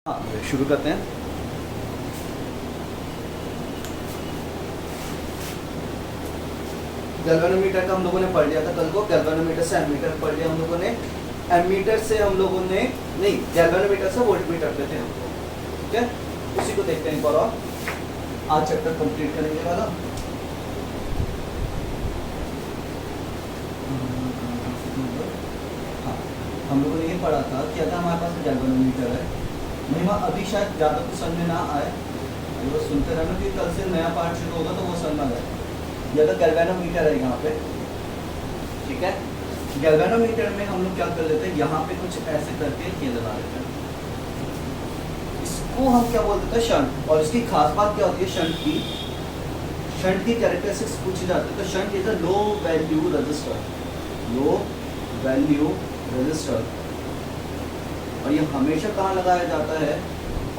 हाँ, शुरू करते हैं। गैल्वेनोमीटर का हम लोगों ने पढ़ लिया था कल को। गैल्वेनोमीटर से एमीटर पढ़ लिया हम लोगों ने। एमीटर से हम लोगों ने नहीं, गैल्वेनोमीटर से वोल्टमीटर पे थे हम लोग। ठीक है, उसी को देखते हैं एक बार और। आज चैप्टर कंप्लीट करेंगे वाला। हाँ, हम लोगों ने ये पढ़ा था कि अगर हमारे पास गैल्वेनोमीटर है, महिमा अभी शायद ज़्यादा कुछ समझ में ना आए, वो सुनते रहना कि कल से नया पार्ट शुरू होगा तो वो समझ में आए। ये तो गैल्वेनोमीटर है यहाँ पे, ठीक है। गैल्वेनोमीटर में हम लोग क्या कर लेते हैं, यहाँ पे कुछ ऐसे करके ये लगा लेते हैं। इसको हम क्या बोल देते हैं, शंट। और इसकी खास बात क्या होती है शंट की? शंट की कैरेक्टरिस्टिक्स पूछी जाती है। तो shunt is a low value register, low value register. और ये हमेशा कहाँ लगाया जाता है?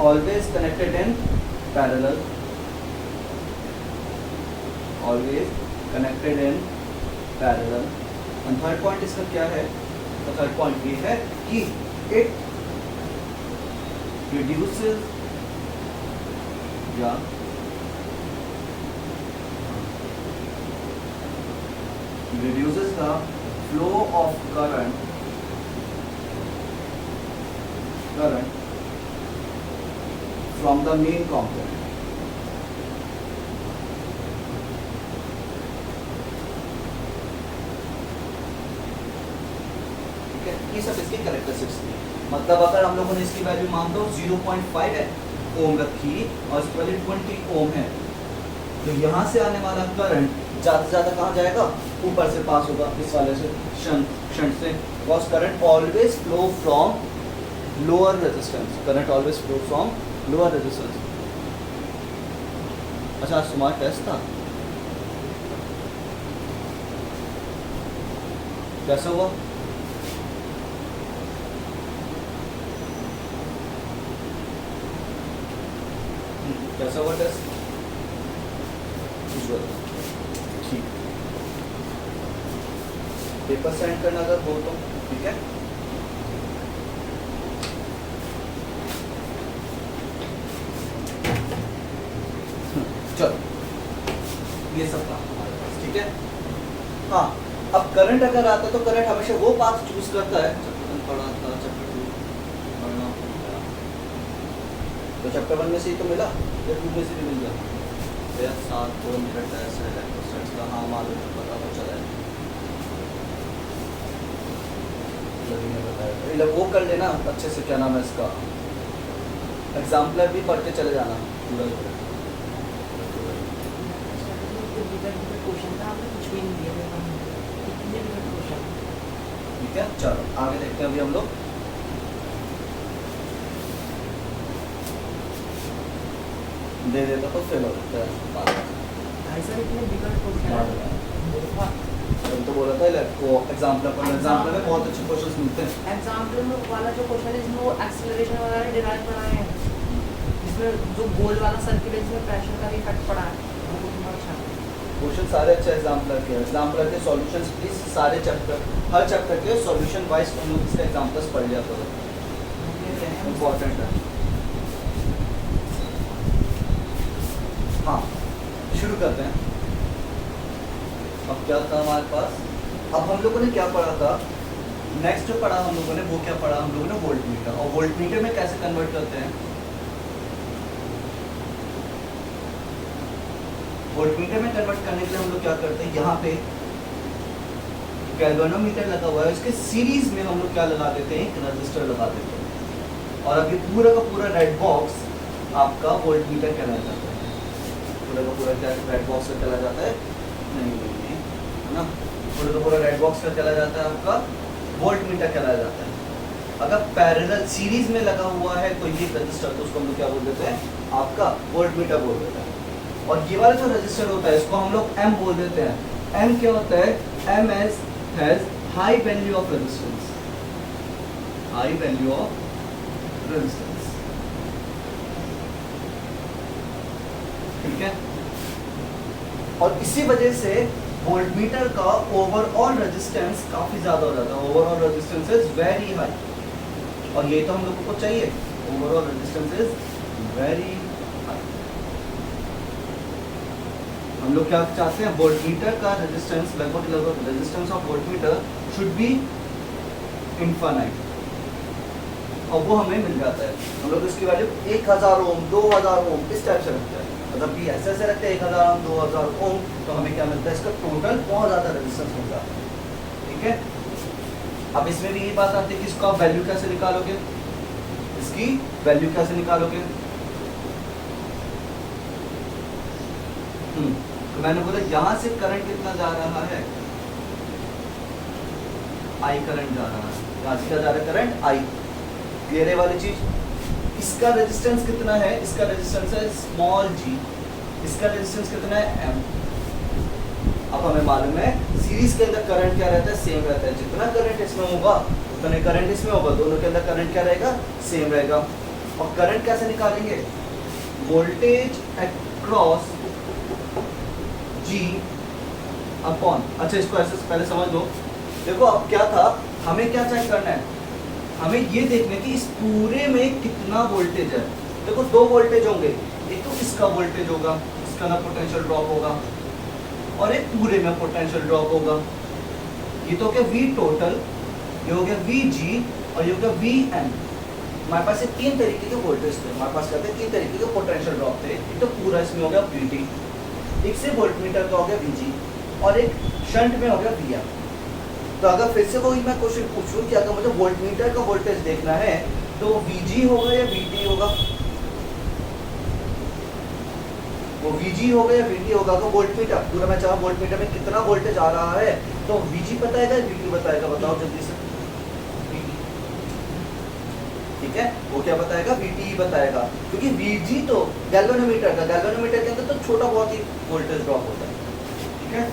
Always connected in parallel, always connected in parallel. And third point इसका क्या है? तो थर्ड पॉइंट ये है कि इट रिड्यूसेस या reduces the flow of current from the main component. ठीक है, ये सब इसकी कैरेक्टरिस्टिक्स थी। मतलब अगर हम लोगों ने इसकी वैल्यू मान लो 0.5 है ओम रखी और इसकी वैल्यू 20 ओम है, तो यहाँ से आने वाला करंट ज़्यादा से ज़्यादा कहाँ जाएगा? ऊपर से पास होगा, इस वाले से, शंट से। Because current always flow from lower resistance, current always flow from lower resistance. अच्छा, आज तुम्हारा टेस्ट था, कैसा हुआ? कैसा हुआ टेस्ट? ठीक, पेपर सेंड करना अगर हो तो ठीक है। चलो, ये सब था हमारे पास, ठीक है। हाँ, अब करंट अगर आता तो करंट हमेशा वो पाथ चूज करता है। चैप्टर 1 पढ़ा था, चैप्टर 2 पढ़ना होगा, तो चैप्टर 1 में से ही तो मिला या 2 में से भी मिल गया? 7 मिनट ऐसे इलेक्ट्रोस्टैटिक्स का, हाँ मालूम है, पता तो चला है, बताया। वो कर लेना अच्छे से, क्या नाम है इसका, एग्जाम्पलर भी पढ़ते चले जाना पूरा। ठीक है, चलो आगे देखते हैं अभी हम लोग। दे देता तो फेल हो जाता है। तो बोला था वो एग्जाम्पलर पर, एग्जाम्पलर में बहुत अच्छे क्वेश्चंस मिलते हैं। एग्जाम्पल में वाला जो क्वेश्चन है इसमें वो एक्सेलरेशन वगैरह डिराइव पढ़ा है, इसमें जो गोल वाला सर्किट है इसमें प्रेशर का भी इफेक्ट पड़ा है, वो बहुत अच्छा है। क्वेश्चन सारे अच्छे एग्जाम्पलर के सॉल्यूशंस प्लीज सारे चैप्टर, हर चैप्टर के सॉल्यूशन वाइज हम लोग इसके एग्जाम्पल्स पढ़ लिया करो, इम्पोर्टेंट है। हाँ, शुरू करते हैं। अब क्या था हमारे पास? अब हम लोगों ने क्या पढ़ा था? नेक्स्ट जो पढ़ा हम लोगों ने, वो क्या पढ़ा हम लोगों ने? वोल्टमीटर। और वोल्टमीटर में कैसे कन्वर्ट करते हैं? वोल्टमीटर में कन्वर्ट करने के लिए हम लोग क्या करते हैं, यहाँ पे गैल्वेनोमीटर लगा हुआ है, इसके सीरीज में हम लोग क्या लगा देते हैं? एक रजिस्टर लगा देते हैं। और अब ये पूरा का पूरा रेड बॉक्स आपका वोल्टमीटर कहलाया जाता है। पूरा का पूरा क्या रेड बॉक्स का चला जाता है? नहीं है ना, पूरा का पूरा रेड बॉक्स का चला जाता है आपका वोल्टमीटर कहलाया जाता है। अगर पैरेलल सीरीज में लगा हुआ है तो ये रजिस्टर, तो उसको हम लोग क्या बोल देते हैं? आपका वोल्टमीटर बोल देते हैं। और ये वाला जो रजिस्टर होता है इसको हम लोग एम बोल देते हैं। एम क्या होता है? M has high value of resistance, high value of resistance, ठीक है। और इसी वजह से वोल्टमीटर का ओवरऑल रेजिस्टेंस काफ़ी ज़्यादा हो जाता है। Overall resistance is very high, और ये तो हम लोगों को चाहिए। Overall resistance is very high. हम लोग क्या चाहते हैं, वोल्टमीटर का रेजिस्टेंस लगभग resistance of voltmeter should be infinite, और वो हमें मिल जाता है। हम लोग इसकी वैल्यू 1000 ओम 2000 ओम इस टाइप से रखते हैं, मतलब कि ऐसे रखते हैं 1000 ओम 2000 ओम, तो हमें क्या मिलता है, इसका टोटल बहुत ज़्यादा रेजिस्टेंस मिल जाता है। ठीक है, अब इसमें भी यही बात आती है कि इसका वैल्यू कैसे निकालोगे, इसकी वैल्यू कैसे निकालोगे। तो मैंने बोला यहाँ से करंट कितना जा रहा है, आई करंट जा रहा है, यहाँ से क्या जा रहा है, करंट आई, ये वाली चीज। इसका रेजिस्टेंस कितना है, इसका रेजिस्टेंस है स्मॉल जी, इसका रेजिस्टेंस कितना है एम। अब हमें मालूम है सीरीज के अंदर करंट क्या रहता है, सेम रहता है, जितना करंट इसमें होगा उतने करंट इसमें होगा, दोनों के अंदर करंट क्या रहेगा, सेम रहेगा। और करंट कैसे निकालेंगे, वोल्टेज अक्रॉस जी अपॉन, अच्छा इसको ऐसे पहले समझ लो। देखो अब क्या था, हमें क्या चेक करना है, हमें ये देखना है कि इस पूरे में कितना वोल्टेज है। देखो दो वोल्टेज होंगे, एक तो इसका वोल्टेज होगा, इसका ना पोटेंशियल ड्रॉप होगा, और एक पूरे में पोटेंशियल ड्रॉप होगा। ये तो हो गया V टोटल, ये हो गया VG, और ये हो गया VN। हमारे पास ये तीन तरीके के वोल्टेज थे, हमारे पास कहते हैं तीन तरीके के पोटेंशियल ड्रॉप थे। एक तो पूरा इसमें हो गया VT, एक से वोल्टमीटर का हो गया VG, और एक शंट में हो गया VM। तो अगर फिर से वही मैं क्वेश्चन पूछूं कि अगर मुझे वोल्टमीटर का वोल्टेज देखना है तो VG होगा या VT होगा, वो VG होगा या VT होगा। तो वोल्टमीटर पूरा मैं चाहूँ वोल्टमीटर में कितना वोल्टेज आ रहा है, तो VG बताएगा या VT बताएगा, बताओ जल्दी से। ठीक है, वो क्या बताएगा, VT ही बताएगा, क्योंकि VG तो गैल्वेनोमीटर का, गैल्वेनोमीटर के अंदर तो छोटा बहुत ही वोल्टेज ड्रॉप होता है। ठीक है,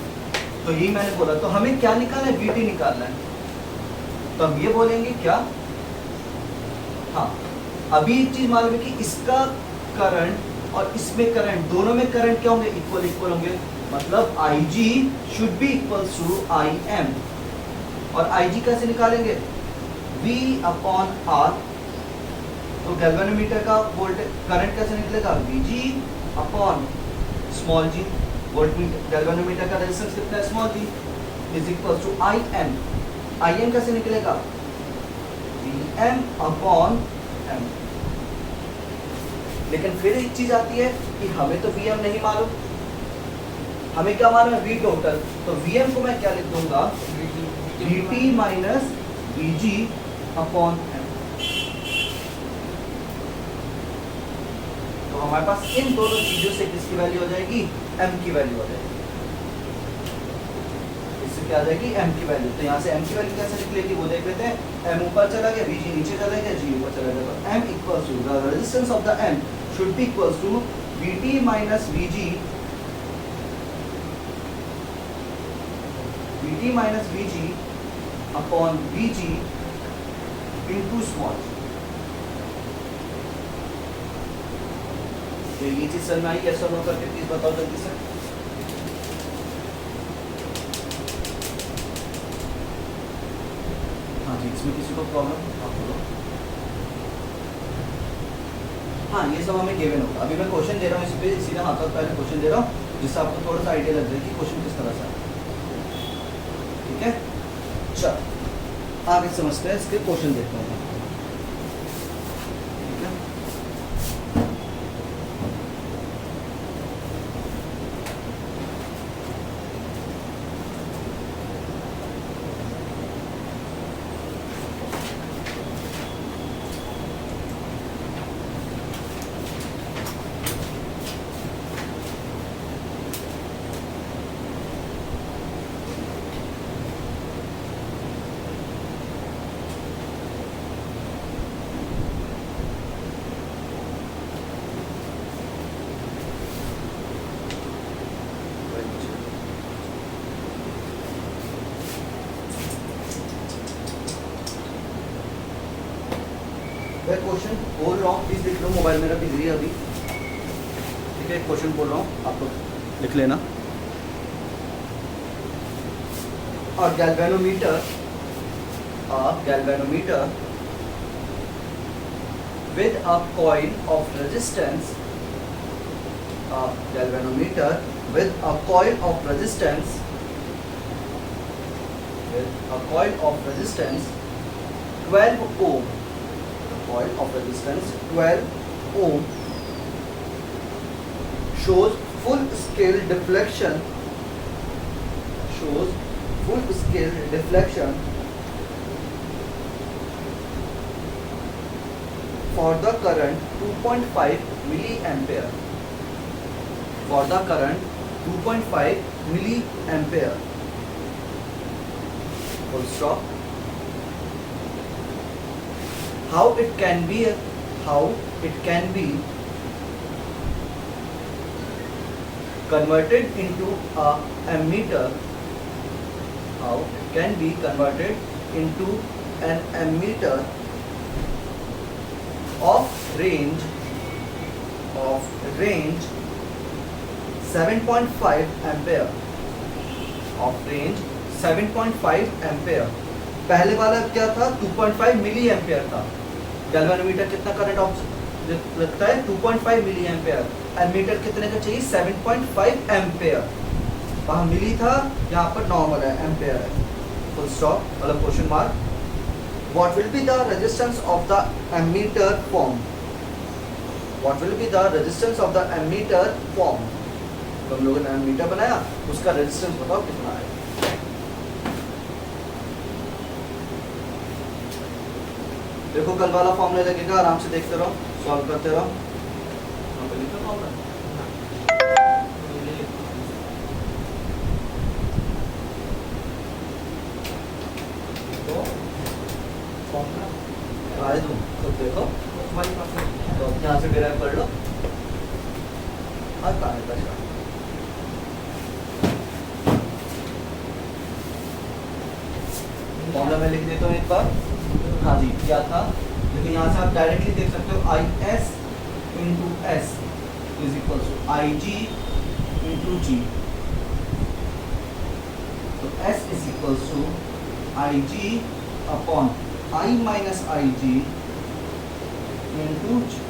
तो यही मैंने बोला। तो हमें क्या निकालना है, VT निकालना है। तो हम ये बोलेंगे क्या, हाँ अभी एक चीज मालूम है कि इसका करंट और इसमें करंट, दोनों में करंट क्या होंगे, इक्वल इक्वल होंगे, मतलब IG should be equals to IM। और IG कैसे निकालेंगे, V अपॉन R। तो गैल्वेनोमीटर का वोल्टेज करंट कैसे निकलेगा, VG upon small G, voltmeter galvanometer का रेजिस्टेंस कितना है, small G, is equal to IM। IM कैसे निकलेगा, VM अपॉन M। लेकिन फिर एक चीज आती है कि हमें तो VM नहीं मालूम, हमें क्या मालूम है, V टोटल। तो VM को मैं क्या लिख दूंगा, VT minus VG upon M। तो हमारे पास इन दोनों चीजों से किसकी वैल्यू हो जाएगी, M की वैल्यू हो जाएगी। इससे क्या आ जाएगी, M की वैल्यू। तो यहाँ से M की वैल्यू कैसे निकलेगी वो देख लेते हैं। M ऊपर चला गया, VG नीचे चला गया, G ऊपर चला गया। तो M equals to the resistance of the M should be equals to VT minus VG, VT minus VG upon VG into small। तो ये चीज समझ में आई, yes or no करके प्लीज बताओ जल्दी से। हाँ जी, इसमें किसी को प्रॉब्लम आप बोलो। हाँ ये सब हमें गिवन होगा। अभी मैं क्वेश्चन दे रहा हूँ, इस पे सीधा हाथों पहले क्वेश्चन दे रहा हूँ, जिससे आपको थोड़ा सा आइडिया लग जाए कि क्वेश्चन किस तरह से है। ठीक है, चल आगे समझते हैं, इसके क्वेश्चन देखते हैं। ठीक है, मैं क्वेश्चन बोल रहा हूँ, प्लीज लिख लो, मोबाइल मेरा बिजी है अभी। ठीक है, क्वेश्चन बोल रहा हूँ, आप लोग लिख लेना। और galvanometer with a coil of resistance, a galvanometer with a coil of resistance, with a coil of resistance 12 ohm, a coil of resistance 12 ohm shows full scale deflection, shows full scale deflection for the current 2.5 milliampere, for the current 2.5 milliampere, full stop. How it can be converted into a ammeter, how it can be converted into an ammeter of range 7.5 ampere, of range 7.5 ampere. पहले वाला क्या था? 2.5 मिली ampere था. Galvanometer कितना current लगता है? 2.5 मिली ampere. Ammeter कितने का चाहिए? 7.5 एम्पेयर. वहाँ मिली था, यहाँ पर नॉर्मल है, एम्पेयर है. फुल स्टॉप, मतलब question mark. What will be the resistance of the ammeter form? What will be the resistance of the ammeter form? तो हम लोगों ने एमीटर बनाया, उसका रेजिस्टेंस बताओ कितना है. देखो कल वाला फॉर्मूला लगेगा, आराम से देखते रहो, सॉल्व करते रहो. आए तुम तो देखो, तो यहाँ से डिराइव कर लो. हाँ कहाँ है बचा? फॉर्मूला मैं लिख देता हूँ एक बार. हाँ जी, क्या था? लेकिन यहाँ से आप डायरेक्टली देख सकते हो, I S into S is equal to I G into G. तो S is equal to I G upon I minus I G into G.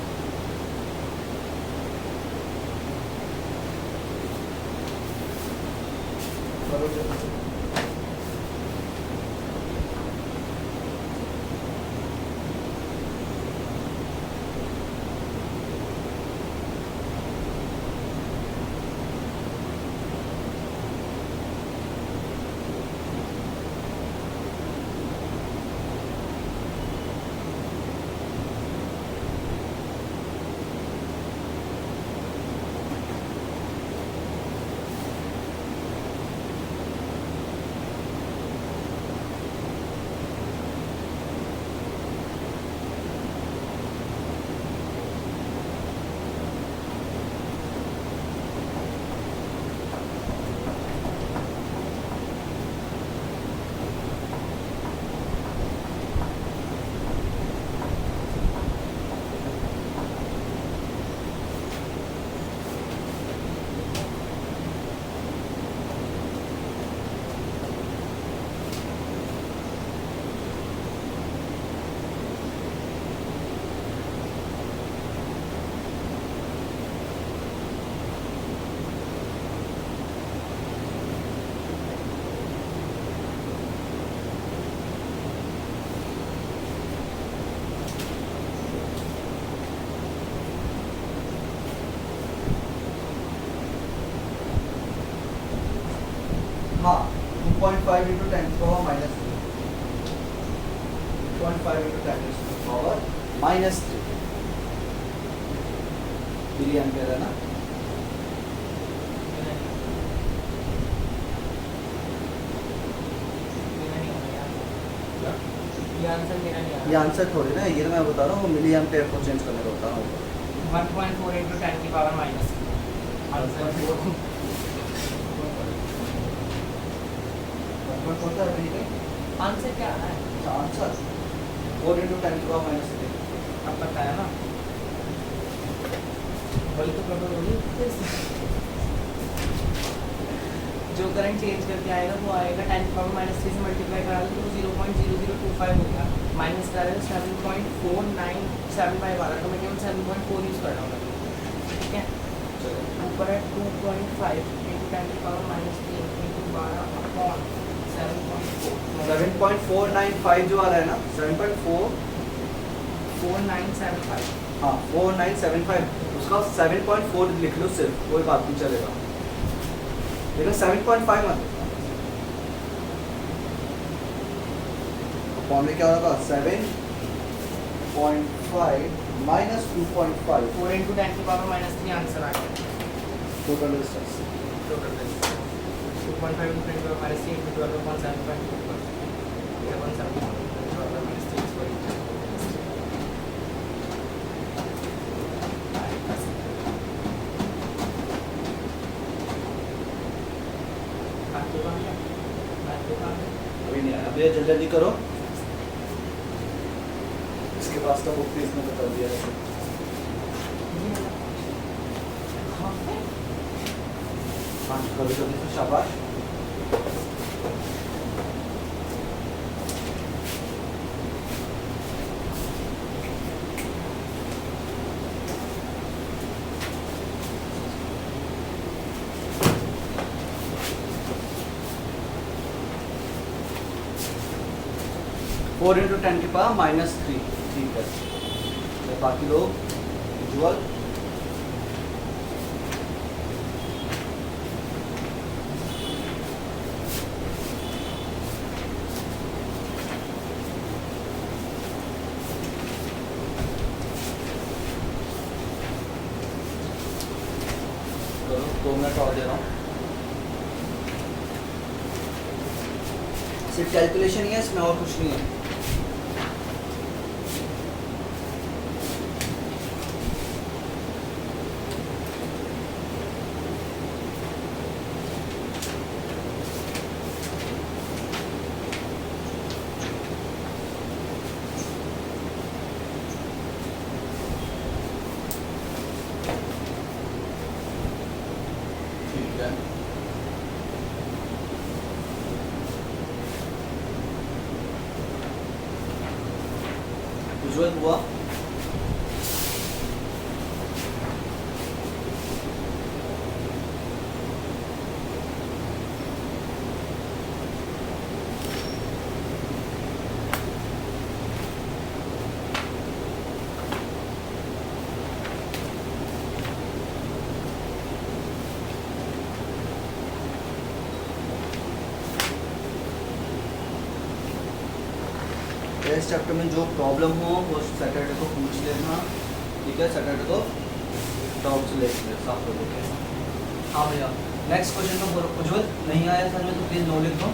हाँ 2.5 into 10 to the power minus 3. 2.5 into 10 to the power minus 3 milli ampere है ना. ये answer थोड़ी ना, ये तो मैं बता रहा हूँ, मिली एम्पेयर को चेंज करने का बता रहा हूँ. 1.4 into 10 की पावर माइनस. आंसर क्या है? Answer 4 into 10 to the power minus 3. अब बताया ना, वही तो गड़बड़ होगी. जो करंट चेंज करके आएगा वो आएगा 10 की पावर माइनस 3 से मल्टीप्लाई करा दो तो 0.0025 हो गया. माइनस कर रहे हैं 7.4975 वाला, तो मैं केवल 7.4 यूज़ कर रहा हूँ, ठीक है। ऊपर है 2.5 इंटू 10⁻³ इंटू 12 अपॉन 7.4 7.495 जो वाला है ना, 4975 हाँ 4975, उसका 7.4 लिख लो सिर्फ, कोई बात नहीं चलेगा, लेकिन 7.5 मत। फॉर्मूले क्या होगा, 7.5 माइनस 2.5 4 इंटू 10⁻³ आंसर आ गया। Total distance. Total 2.5 into 10⁻³ into 12 upon 7.4 अभी नहीं आया, अभी जल्दी जल्दी करो, इसके पास तो बुक भी इसने बता दिया है। हाँ करो जल्दी से, शाबाश। फोर इंटू 10⁻³ ठीक है, तो बाकी लोग विजुअल। करो, 2 मिनट और दे रहा हूँ। सिर्फ कैलकुलेशन ही है इसमें, और कुछ नहीं है। ठीक है, विजुअल हुआ। इस चैप्टर में जो प्रॉब्लम हो वो सैटरडे को पूछ लेना, ठीक है। सैटरडे को डाउट्स ले लेंगे, साफ कर देंगे। हाँ भैया, नेक्स्ट क्वेश्चन में उज्ज्वल नहीं आया सर में तो प्लीज़ नो लिख दो।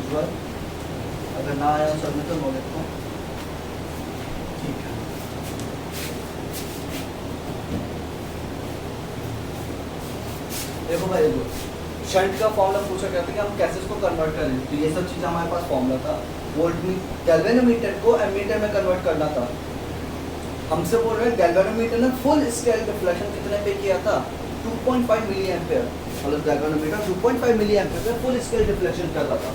उज्ज्वल अगर ना आया सर में तो नो लिख दो, ठीक है। देखो भाई, देखो शंट का फॉर्मूला पूछा गया था कि हम कैसे इसको कन्वर्ट करें, तो ये सब चीज़ हमारे पास फॉर्मूला था। गैल्वेनोमीटर को एमीटर में कन्वर्ट करना था। हमसे बोल रहे हैं गैल्वेनोमीटर ने फुल स्केल डिफ्लेक्शन कितने पे किया था, 2.5 मिली एम्पेयर, मतलब गैल्वेनोमीटर 2.5 मिली एम्पेयर पे फुल स्केल डिफ्लेक्शन कर रहा था।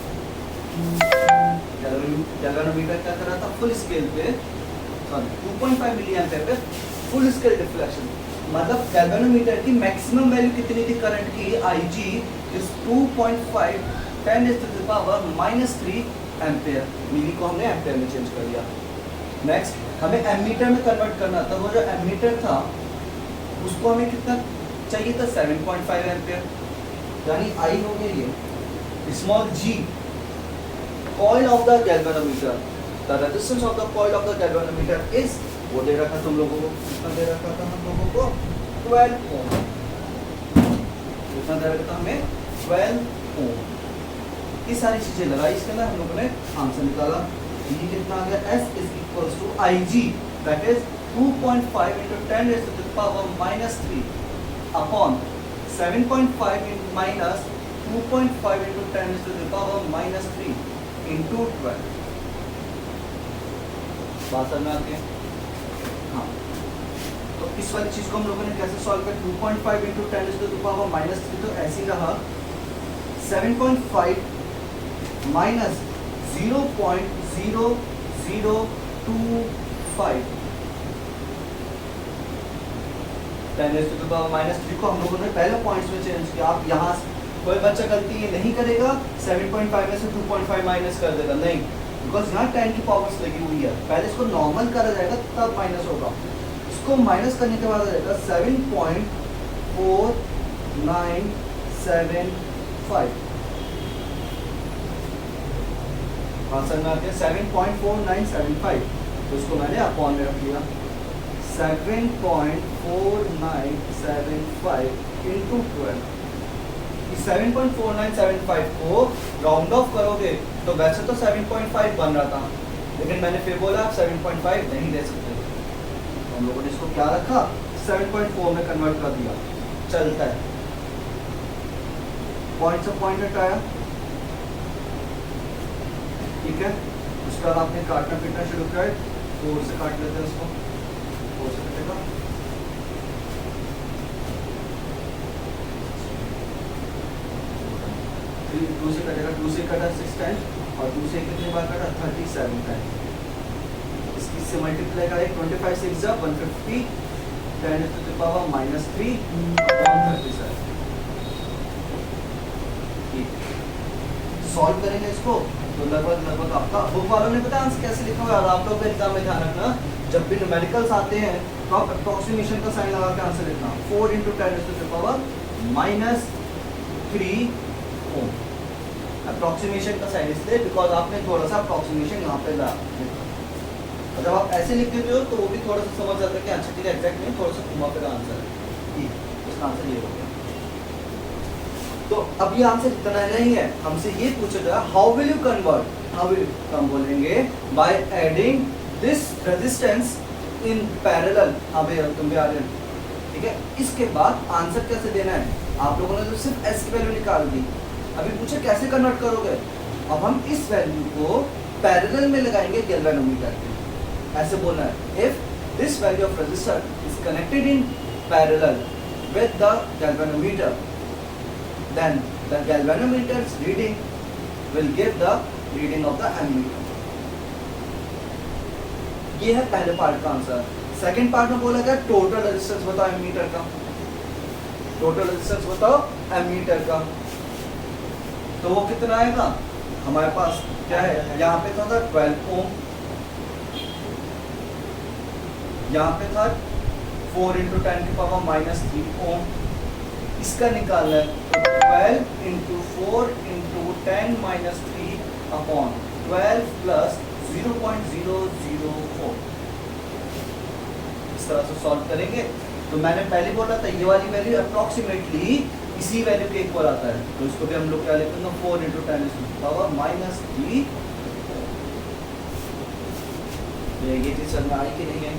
गैल्वेनोमीटर क्या कर रहा था, फुल स्केल पे, सॉरी 2.5 मिली एम्पेयर पे फुल स्केल डिफ्लेक्शन, मतलब गैल्वेनोमीटर की मैक्सिमम वैल्यू कितनी थी करंट की, IG इज 2.5 10⁻³ एम्पेयर। मिली को हमने एम्पेयर में चेंज कर दिया। नेक्स्ट हमें एमीटर में कन्वर्ट करना था, वो जो एमीटर था उसको हमें कितना चाहिए था, 7.5 एम्पेयर, यानी I हो गया ये small g, coil of the galvanometer, the resistance of the coil of the galvanometer is, वो दे रखा तुम लोगों को, कितना दे रखा था हम लोगों को, 12 ओम। कितना दे रखा था हमें, 12 ओम। ये सारी चीजें लगाई इसके अंदर, हम लोगों ने आंसर निकाला। ये कितना आ गया, S is equals to IG, that is 2.5 into 10⁻³ upon 7.5 minus 2.5 into 10⁻³ into 12। बात समझ में आती है? हाँ, तो इस वाली चीज को हम लोगों ने कैसे सॉल्व किया, 2.5 into 10⁻³ तो ऐसे ही रहा, 7.5 minus 0.0025 -3 को हम लोगों ने पहले पॉइंट्स में चेंज किया। आप यहाँ कोई बच्चा गलती ये नहीं करेगा 7.5 में से 2.5 माइनस कर देगा, नहीं, बिकॉज यहाँ 10 की पावर्स लगी हुई है। पहले इसको नॉर्मल करा जाएगा तब माइनस होगा। इसको माइनस करने के बाद आ जाएगा 7.4975। आंसर में आते हैं 7.4975, तो इसको मैंने अपॉन में रख दिया 7.4975 इंटू 12। 7.4975 को राउंड ऑफ करोगे तो वैसे तो 7.5 बन रहा था, लेकिन मैंने फिर बोला आप 7.5 नहीं ले सकते, हम लोगों ने इसको क्या रखा 7.4 में कन्वर्ट कर दिया, चलता है। पॉइंट से पॉइंट हटाया, ठीक है। उसके बाद आपने काटना पीटना शुरू किया, 4 से काट लेते हैं इसको, 4 से कटेगा, टू से कटेगा, 2 से कटा 6 टाइम्स और 2 से कितने बार कटा 37 टाइम्स। इसकी से मल्टीप्लाई करें 25 6 जा 150, 10 to the power -3 upon 37। Solve करेंगे इसको तो लगभग आपका बुक वालों ने पता आंसर कैसे लिखा हुआ है। और आप लोग एग्जाम में ध्यान रखना, जब भी न्यूमेरिकल्स आते हैं तो आप अप्रोक्सीमेशन का साइन लगा के आंसर लिखना। 4 × 10 to the power -3 ohm. Approximation का साइन इसलिए बिकॉज आपने थोड़ा सा अप्रोक्सीमेशन यहाँ पे ला, और जब आप ऐसे लिख देते हो तो वो भी थोड़ा सा समझ जाता है कि अच्छा ठीक है एग्जैक्ट नहीं, थोड़ा सा घुमा फिरा आंसर है। ठीक, इसका आंसर ये हो गया। तो अब ये आंसर इतना नहीं है, हमसे ये पूछा गया how will you convert, how will हम बोलेंगे by adding this resistance in parallel. हाँ भैया तुम भी आ रहे हो, ठीक है। इसके बाद आंसर कैसे देना है, आप लोगों ने तो सिर्फ एस की वैल्यू निकाल दी, अभी पूछे कैसे कन्वर्ट करोगे। अब हम इस वैल्यू को पैरेलल में लगाएंगे गैल्वेनोमीटर के, ऐसे बोलना है if this value of resistor is connected in parallel with the galvanometer then the galvanometer's reading will give the reading of the ammeter। ये है पहले पार्ट का आंसर। सेकंड पार्ट में बोला गया टोटल रेजिस्टेंस बताओ एमीटर का, टोटल रेजिस्टेंस बताओ एमीटर का, तो वो कितना आएगा हमारे पास क्या है, यहाँ पे था 12 ओम, यहाँ पे था 4 × 10 की पावर -3 ओम, इसका निकालना है तो 12 × 4 × 10 -3 अपॉन 12 प्लस 0.004। इस तरह से सॉल्व करेंगे। तो मैंने पहले बोला था ये वाली वैल्यू अप्रोक्सीमेटली इसी वैल्यू के इक्वल आता है, तो इसको भी हम लोग क्या लिखेंगे 4 × 10 पावर -3। ये चीज समझ में आई कि नहीं है?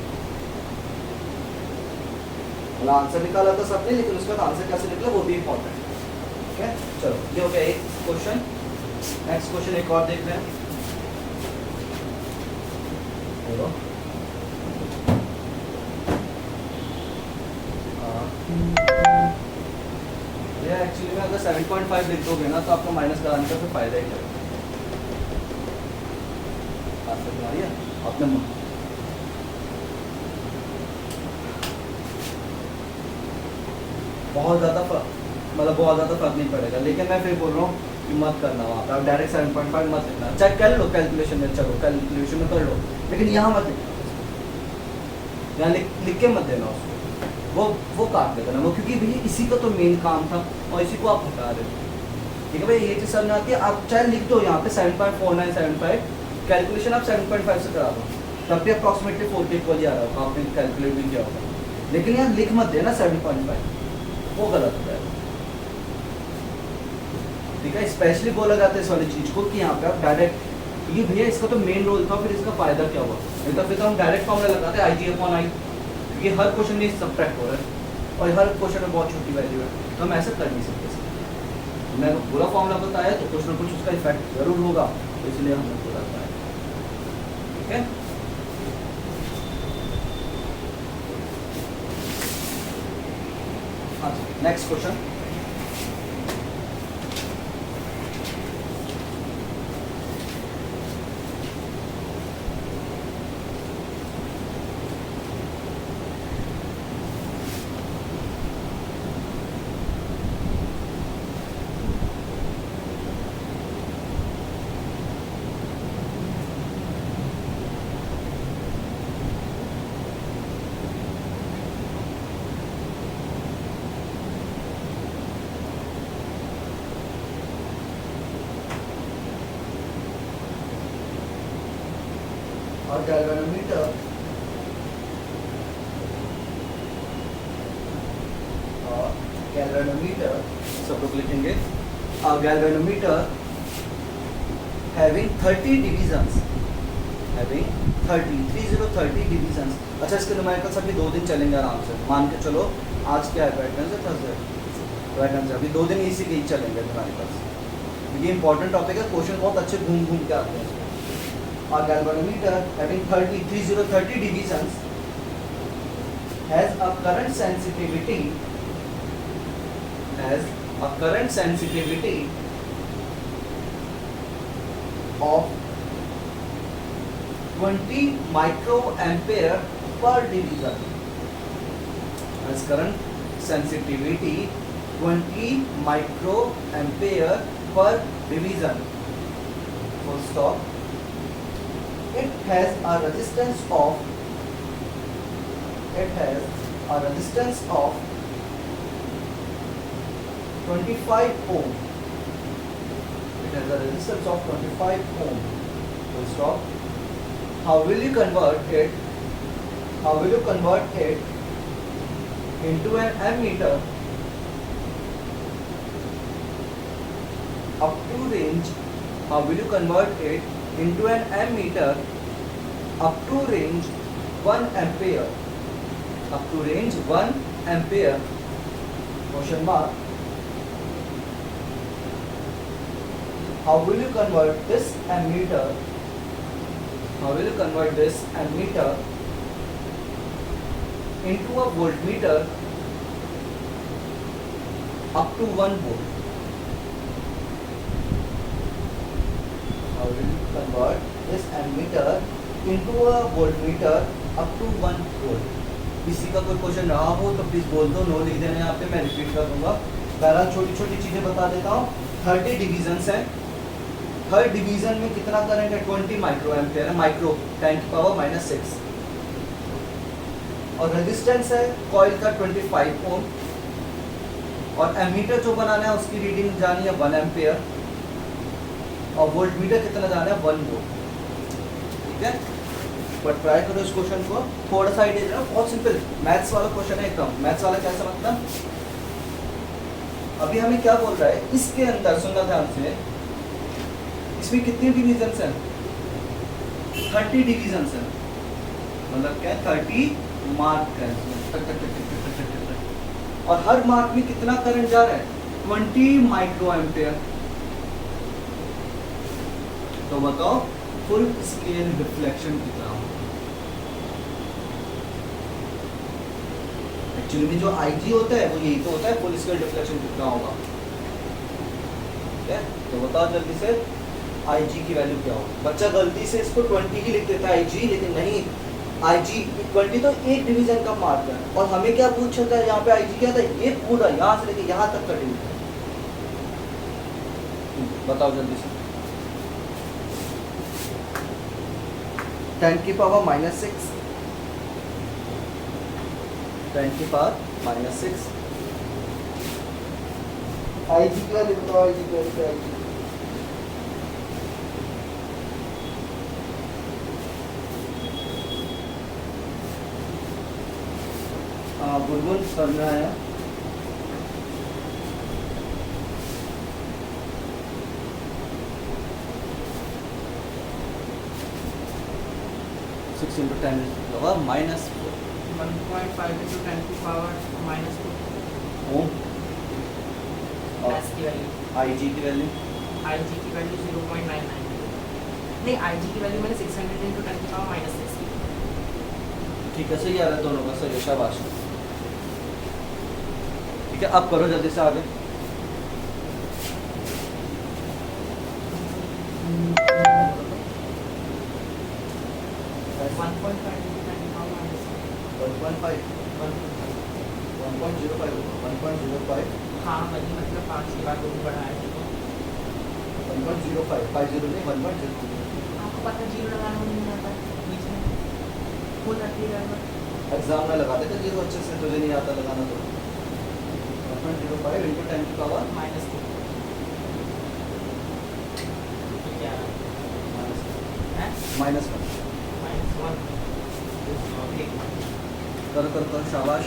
आंसर निकाला था सबने, लेकिन उसका आंसर कैसे निकला वो भी इम्पोर्टेंट है, ठीक है। चलो ये हो गया एक क्वेश्चन। नेक्स्ट क्वेश्चन एक और देख रहे हैं। बोलो ये एक्चुअली में अगर 7.5 लिख दोगे ना तो आपको माइनस कराने का फिर फायदा ही है। अपने बहुत ज़्यादा फर्क नहीं पड़ेगा, लेकिन मैं फिर बोल रहा हूँ कि मत करना वहाँ पर, आप डायरेक्ट 7.5 मत लिखना, चेक कर लो कैलकुलेशन में, चलो कैलकुलेशन में कर लो, लेकिन यहाँ मत लिखना, यहाँ लिख के मत देना उसको, वो काट देना वो, क्योंकि भैया इसी का तो मेन काम था और इसी को आप हटा रहे हो, ठीक है भाई। ये चीज़ समझ आती है, आप चाहे लिख दो यहाँ पे 7.4975, कैलकुलेशन आप 7.5 से करा दो, तब भी अप्रॉक्सीमेटली 4 के इक्वल ही आ रहा होगा, आपने कैलकुलेट भी किया होगा, लेकिन यहाँ लिख मत देना 7.5, वो गलत हो जाएगा, ठीक है। स्पेशली बोला जाता है इस वाली चीज़ को कि यहाँ पे आप डायरेक्ट, क्योंकि भैया इसका तो मेन रोल था, फिर इसका फायदा क्या हुआ, नहीं तो फिर तो हम डायरेक्ट फॉर्मूला लगाते हैं IG/I, क्योंकि हर क्वेश्चन में सब्ट्रैक्ट हो रहा है और हर क्वेश्चन में बहुत छोटी वैल्यू है, तो हम ऐसा कर नहीं सकते। मैंने पूरा फॉर्मूला बताया तो कुछ ना कुछ उसका इफेक्ट जरूर होगा, तो इसलिए हमने पूरा बताया, ठीक है। नेक्स्ट क्वेश्चन, और गैल्वेनोमीटर सब लोग लिखेंगे galvanometer having 30 divisions, having 30 divisions। अच्छा, इसके न्यूमेरिकल्स अभी 2 दिन चलेंगे आराम से, मान के चलो। आज क्या है, वेडनेसडे, थर्सडे, वेडनेसडे, अभी 2 दिन इसी के ही चलेंगे न्यूमेरिकल्स। ये इंपॉर्टेंट टॉपिक है, क्वेश्चन बहुत अच्छे घूम घूम के आते हैं। और galvanometer having 30 divisions has a current sensitivity of 20 microampere per division, as current sensitivity 20 microampere per division, full stop। It has a resistance of 25 ohm। It has a resistance of 25 ohm, full stop। How will you convert it into an ammeter up to range? How will you convert it into an ammeter up to range 1 ampere? Up to range 1 ampere, question mark। How will you convert this ammeter into a voltmeter up to 1 volt? How will you convert this ammeter into a voltmeter up to 1 volt? किसी का कोई question रहा हो तो please बोल दो, no लिख देना यहाँ पे, मैं रिपीट कर दूंगा। पहला छोटी छोटी चीजें बता देता हूँ। 30 डिविजन्स हैं, हर डिवीजन में कितना करंट है, 20 माइक्रो एम्पियर है, माइक्रो 10⁻⁻⁶। और रेजिस्टेंस है कॉइल का 25 ओम। और एमीटर जो बनाना है उसकी रीडिंग जानी है 1 एम्पियर, और वोल्टमीटर कितना जाना है 1 वोल्ट। ठीक है, पर ट्राई करो इस क्वेश्चन को, थोड़ा सा आइडिया देना, बहुत सिंपल मैथ्स वाला क्वेश्चन है एकदम। मैथ्स वाला कैसा मतलब, अभी हमें क्या बोल रहा है, इसके अंदर सुनना ध्यान से, इसमें कितनी डिवीजन्स हैं, 30 डिवीजन्स हैं, मतलब क्या है 30 मार्क है इसमें, और हर मार्क में कितना करंट जा रहा है, 20 माइक्रो एम्पियर। तो बताओ फुल स्केल डिफ्लेक्शन कितना होगा। एक्चुअली में जो आईजी होता है वो यही तो होता है, फुल स्केल डिफ्लेक्शन कितना होगा। ठीक है, तो बताओ जल्दी से आईजी की वैल्यू क्या होगी। बच्चा गलती से इसको 20 ही लिख देता है आईजी, लेकिन नहीं, आईजी 20 तो एक डिवीजन का मार्क है, और हमें क्या पूछा था यहाँ पे, आईजी क्या था, ये पूरा यहाँ से लेके यहाँ तक का डिवीजन। बताओ जल्दी से। 10⁻⁻⁶, 10⁻⁻⁶। आईजी क्या लिख दो, आईजी क्या लिख, आईजी बुलबुल समझ में आया। -10 होगा, -4 1.5 into 10 की पावर -2 ओम। एस की वैल्यू, आईजी की वैल्यू 0.99। नहीं, आईजी की वैल्यू मैंने 600 into 10 की पावर -6 की। ठीक है, सही आ रहा है दोनों का, सही है, शाबाश। ठीक है, अब करो जल्दी से आगे। हाँ, वही मतलब 5 की बार 2 बढ़ाया है। 1.05, 50 नहीं, 1.0। आपको पता है 0 लगाना नहीं आता बीच में, फुल रखी रहना। एग्जाम में लगा देते जीरो अच्छे से, तुझे नहीं आता लगाना तो। 1.05 into 10 की पावर -2 क्या है? -1। -1 1 एक करो करो करो, शाबाश।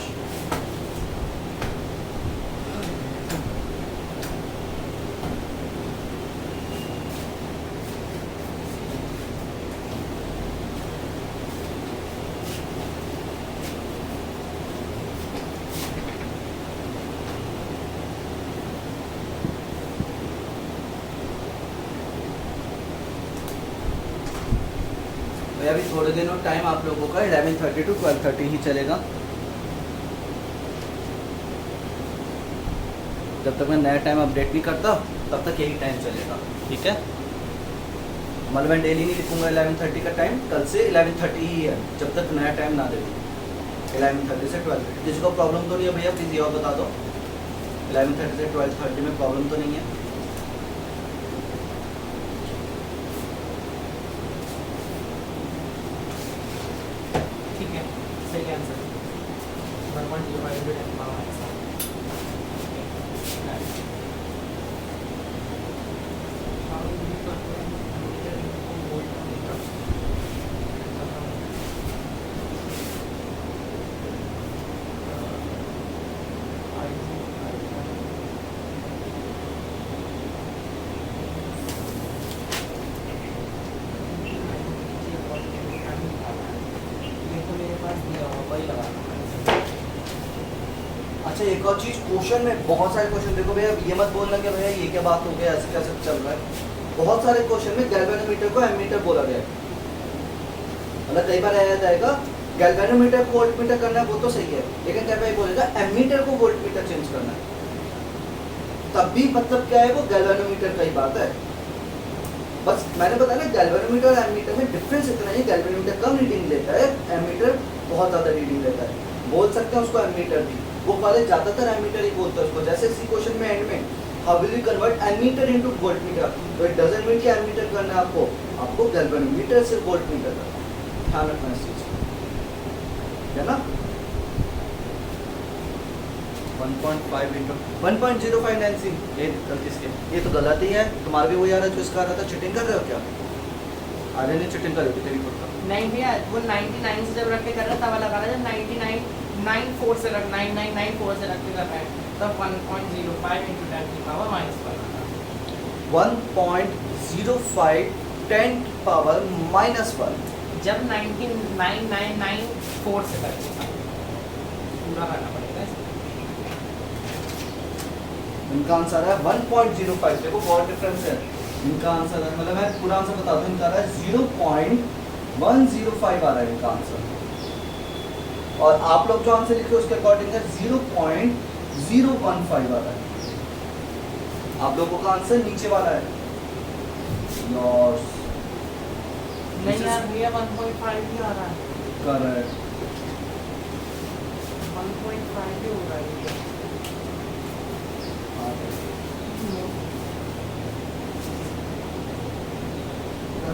तो अभी थोड़े दिनों टाइम आप लोगों का 11:30 to 12:30 ही चलेगा। जब तक मैं नया टाइम अपडेट नहीं करता तब तक यही टाइम चलेगा, ठीक है। मतलब मैं डेली नहीं लिखूंगा 11:30 का टाइम, कल से 11:30 ही है जब तक नया टाइम ना दे दूँ। 11:30 से 12:30। किसी को प्रॉब्लम तो नहीं है भैया, प्लीज़ ये और बता दो। 11:30 से 12:30 में प्रॉब्लम तो नहीं है? ठीक है, सही answer 1.05 into 10 power minus 1। How do you calculate meter into voltmeter? ये तो मेरे पास दिया हुआ, वही लगाना है। अच्छा एक और चीज़, क्वेश्चन में बहुत सारे क्वेश्चन, देखो भैया ये मत बोलना कि भैया ये क्या बात हो गई, ऐसे कैसे चल रहा है। बहुत सारे क्वेश्चन में गैल्वेनोमीटर को एमीटर बोला गया है। मतलब कई बार आया जाएगा गैल्वेनोमीटर को वोल्टमीटर करना है, वो तो सही है, लेकिन कई बार बोलेगा एमीटर को वोल्टमीटर चेंज करना है, तब भी मतलब क्या है, वो गैल्वेनोमीटर का ही बात है। बस मैंने बताया ना, गैल्वेनोमीटर और एमीटर में डिफरेंस इतना है, गैल्वेनोमीटर कम रीडिंग लेता है, एमीटर बहुत ज़्यादा रीडिंग लेता है। बोल सकते हैं उसको एमीटर भी, वो वाले ज़्यादातर एमीटर ही बोलते हैं उसको। जैसे इसी क्वेश्चन में एंड में how will you convert ammeter into voltmeter, तो इट डजंट मीन कि एमीटर करना है आपको, आपको गैल्वेनोमीटर से वोल्टमीटर करना है। ध्यान रखना इस चीज़ है ना। 1.5 इंटू 1.05 नैन्सी, ये गलती इसके, ये तो गलत ही है। तुम्हारा भी वही आ रहा है जो इसका आ रहा था। चिटिंग कर रहे हो क्या? अरे नहीं चिटिंग कर रही थी तेरी खुद का। नहीं भैया, वो 99 से जब रख के कर रहा तब लगा रहा है, जब 99.94 से रख 9994 से रख के कर रहा है तब 1.05 into 10 की पावर माइनस 1। 1.05 10 पावर माइनस 1 जब 99,994 से करेंगे पूरा करना पड़ेगा इसको। इनका आंसर है 1.05। देखो बहुत डिफरेंस है इनका आंसर है, मतलब मैं पूरा आंसर बता दूं, इनका आ रहा है 0.105 आ रहा है इनका आंसर, और आप लोग जो आंसर लिखे उसके अकॉर्डिंग है 0.015 आ रहा है। आप लोगों का आंसर नीचे वाला है योर्स। नहीं यार भैया 1.5 ही आ रहा है, करेक्ट 1.5 ही हो रहा है भैया।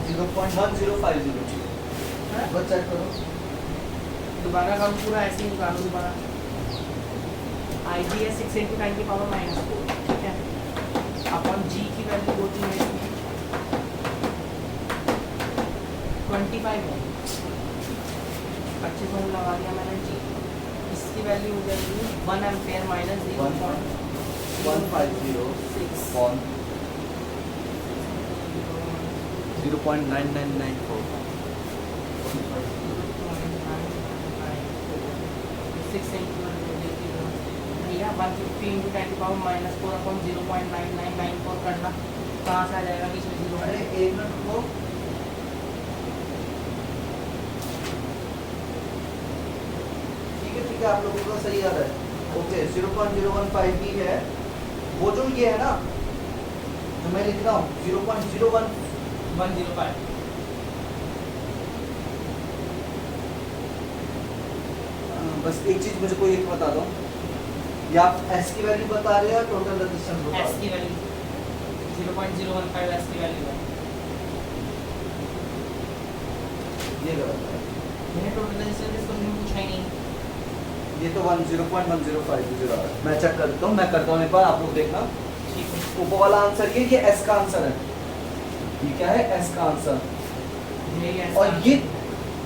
0.1050 बस चेक करो। दोबारा हम पूरा ऐसे ही निकालो दोबारा। IG है 6 into 10 की पावर माइनस 4, ठीक है। अपन G की वैल्यू होती है इसमें 25 है, अच्छे से लगा दिया मैंने G। इसकी वैल्यू हो जाएगी 1 एम्पेयर माइनस 0.150 0.9994 भैया 150 into 10 की पावर माइनस 4 अपॉन 0.9994 करना, कहाँ से आ जाएगा बीच में 0? अरे एक मिनट रुको, ठीक है आप लोगों का सही आ रहा है। ओके 0.015 ही है, वो जो ये है ना जो मैं लिख रहा हूँ 0.01 बस एक चीज मुझे कोई एक बता दो, या आप एस की वैल्यू बता रहे हो टोटल रेजिस्टेंस बता एस रहे की वैल्यू 0.015 एस की वैल्यू है। हो? ये गलत है, मैंने टोटल रेजिस्टेंस इसको नहीं पूछा ही नहीं। ये तो 0.105 है। मैं चेक करता हूँ, मैं करता हूँ एक बार, आप लोग देखना। ठीक है, ऊपर वाला आंसर ये एस का आंसर है, ये क्या है एस का आंसर, यही है और ये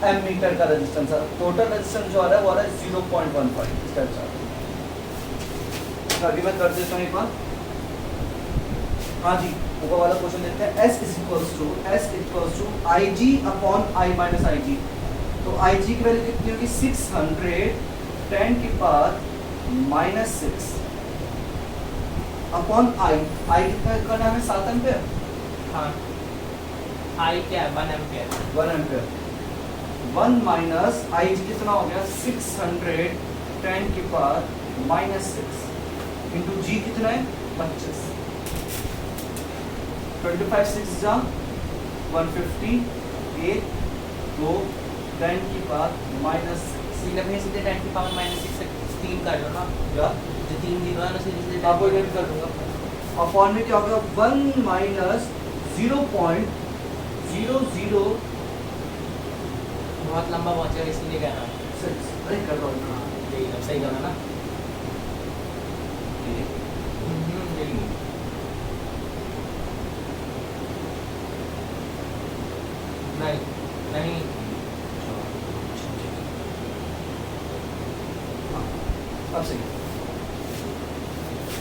एमीटर का रेजिस्टेंस है, टोटल रेजिस्टेंस जो आ रहा है वो आ रहा है 0.15 स्टेप चार्ज। आगे मैं कर देता हूँ एक बार। हाँ जी, ऊपर वाला क्वेश्चन देखते हैं। S equals to IG upon I minus IG। तो IG की वैल्यू कितनी होगी? 600 10 की पावर माइनस 6 अपॉन I कितना करना है? 7 एम्पियर। हाँ, I क्या है? 1 एम्पियर। 1 एम्पियर। 1 माइनस IG कितना हो गया? 600 10 की पावर माइनस 6 इंटू G कितना है? 25। 25 6 जा 150 1 2 10 की पावर माइनस 6। सीधे अपने सीधे 10 की पावर माइनस 6 से 3 कर लो ना, या जो 3 जीरो है ना सीधे सीधे आपको ये भी कर दूंगा। अपॉन में क्या होगा? 1 माइनस 0.00 बहुत लंबा पहुंचेगा इसलिए कहना है। 6। अरे कर दो ना। यही अब सही करा ना। ये यही नहीं नहीं अब सही।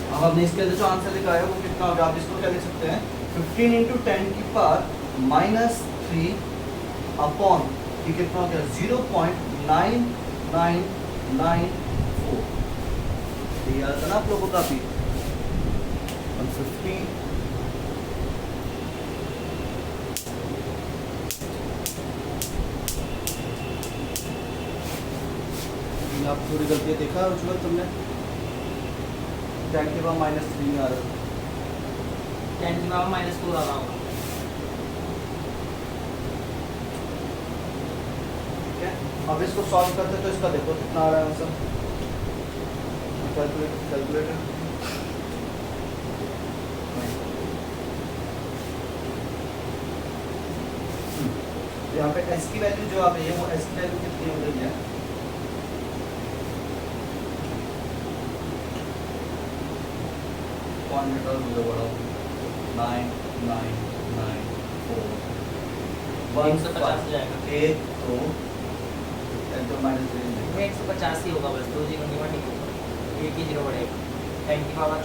अब हमने इसके अंदर जो आंसर लिखा है वो कितना होगा? आप इसको क्या लिख सकते हैं? 15 इंटू 10 की पावर माइनस 3 अपॉन ये कितना हो गया? 0.9994। ये याद था ना आप लोगों को काफी? 150 आप थोड़ी गलती देखा उस वक्त तुमने? 10 के पावर माइनस 3 आ रहा है। 10 की पावर माइनस 2 आ रहा होगा। ठीक है, अब इसको सॉल्व करते तो इसका देखो कितना आ रहा है आंसर। कैलकुलेटर यहाँ पे s की वैल्यू जो आ रही है वो s की वैल्यू कितनी हो रही है? कौन बेटा मुझे बढ़ाओ? 9994 150 जाएगा। 1 2 10 माइनस 3 ये 150 ही होगा बस, 2 जीरो नहीं बढ़ेगा, एक ही जीरो बढ़ेगा। 10 की पावर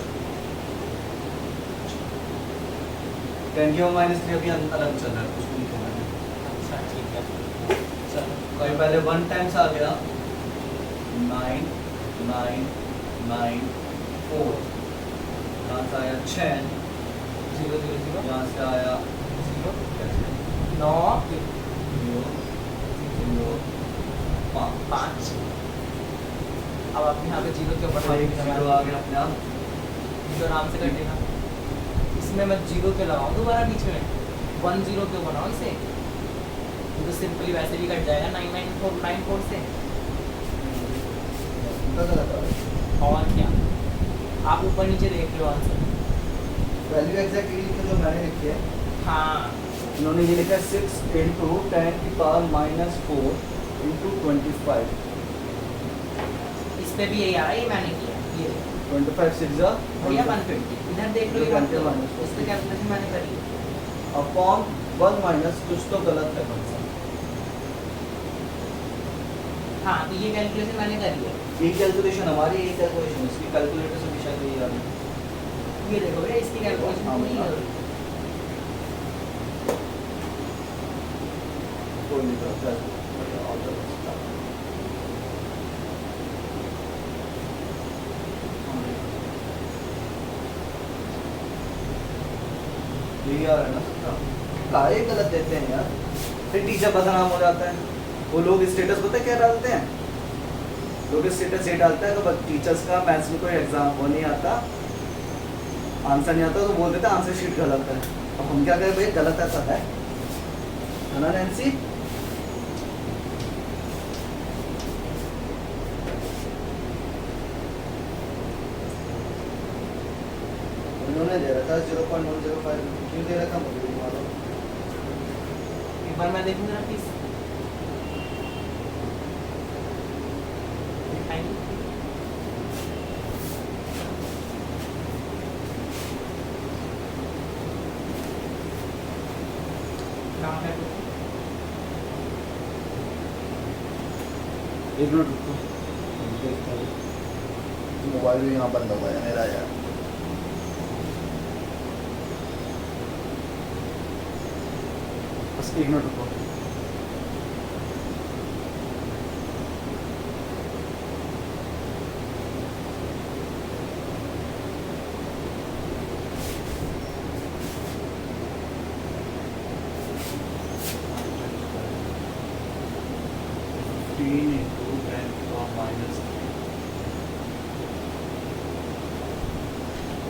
10 की माइनस 3 अभी अलग चल रहा है, उसको लिखो मैंने। अच्छा ठीक है। चलो कोई पहले 1 टाइम्स आ गया 9994, यहाँ से आया 6, 0 0 0 यहाँ से आया 0 कैसे? 9 0 0 5। 5। अब आप यहाँ पे 0 के ऊपर एक 0 आ गया अपने आप। जो आराम से कर देना। इसमें मैं 0 क्यों लगाऊँ दोबारा बीच में? 1 0 क्यों बनाऊँ इसे? ये तो सिंपली वैसे भी कट जाएगा 99494 से। और क्या, आप ऊपर नीचे देख लो आंसर। वैल्यू एग्जैक्टली लिखो जो मैंने लिखी है। हाँ, इन्होंने ये लिखा है 6 इंटू 10 की पावर माइनस 4 इंटू 25। इस पे भी यही आ रहा है, ये मैंने किया। ये 25 6 जा भैया 150 इधर देख लो, ये तो 1 घंटे minus इस पे कैलकुलेशन मैंने करी है। अपॉन 1 माइनस कुछ तो गलत है भाई साहब। हाँ, तो ये कैलकुलेशन मैंने करी है। ये कैलकुलेशन हमारी, ये कैलकुलेशन इसकी कैलकुलेटर से भी शायद यही आ रही है। ये देखो भैया, इसकी कैलकुलेशन हाँ, पूरी है। कोई नहीं तो चल और चल। यही आ रहा है ना सबका। काहे गलत देते हैं यार, फिर टीचर बदनाम हो जाता है। वो लोग स्टेटस पता है क्या डालते हैं? लोग स्टेटस ये डालता है तो टीचर्स का मैथ्स में कोई एग्जाम वो नहीं आता, आंसर नहीं आता तो बोल देते हैं आंसर शीट गलत है। अब हम क्या करें भाई, गलत ऐसा है ना नैन्सी? उन्होंने दे रखा है 0.105, क्यों दे रखा मुझे नहीं मालूम। एक बार मैं देखूंगा प्लीज। एक मिनट रुको, मोबाइल भी यहाँ बंद हुआ है मेरा यार। बस एक मिनट रुको।